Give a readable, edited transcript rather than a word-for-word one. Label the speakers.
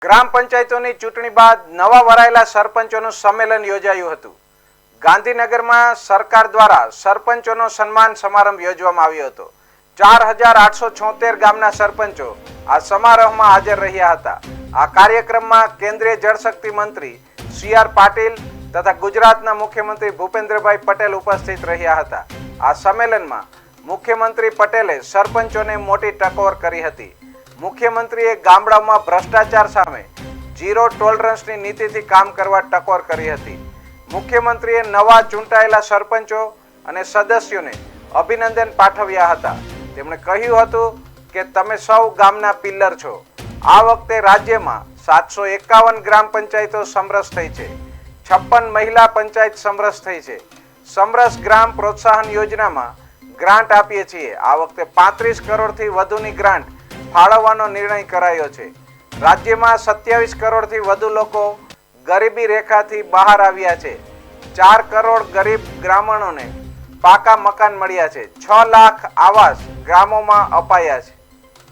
Speaker 1: ગ્રામ પંચાયતોની ચૂંટણી બાદ નવા વરાયેલા સરપંચોનું સંમેલન યોજાયું હતું. ગાંધીનગરમાં સરકાર દ્વારા સરપંચોનો સન્માન સમારંભ યોજવામાં આવ્યો હતો. 4876 ગામના સરપંચો આ સમારોહમાં હાજર રહ્યા હતા. આ કાર્યક્રમમાં કેન્દ્રીય જળશક્તિ મંત્રી સી.આર. પાટીલ તથા ગુજરાતના મુખ્યમંત્રી ભૂપેન્દ્રભાઈ પટેલ ઉપસ્થિત રહ્યા હતા. આ સંમેલનમાં મુખ્યમંત્રી પટેલે સરપંચોને મોટી ટકોર કરી હતી. મુખ્યમંત્રીએ ગામડાઓમાં ભ્રષ્ટાચાર સામે ઝીરો ટોલરન્સની નીતિથી કામ કરવા ટકોર કરી હતી. મુખ્યમંત્રીએ નવા ચૂંટાયેલા સરપંચો અને સદસ્યોને અભિનંદન પાઠવ્યા હતા. તેમણે કહ્યું હતું કે તમે સૌ ગામના પિલ્લર છો. આ વખતે રાજ્યમાં 751 ગ્રામ પંચાયતો સમરસ થઈ છે. 56 મહિલા પંચાયત સમરસ થઈ છે. સમરસ ગ્રામ પ્રોત્સાહન યોજનામાં ગ્રાન્ટ આપીએ છીએ. આ વખતે 35 કરોડથી વધુની ગ્રાન્ટ ફાળવવાનો નિર્ણય કરાયો છે. રાજ્યમાં 27 કરોડથી વધુ લોકો ગરીબી રેખાથી બહાર આવ્યા છે. 4 કરોડ ગરીબ ગ્રામીણોને પાકા મકાન મળ્યા છે. 6 લાખ આવાસ ગ્રામોમાં અપાયા છે.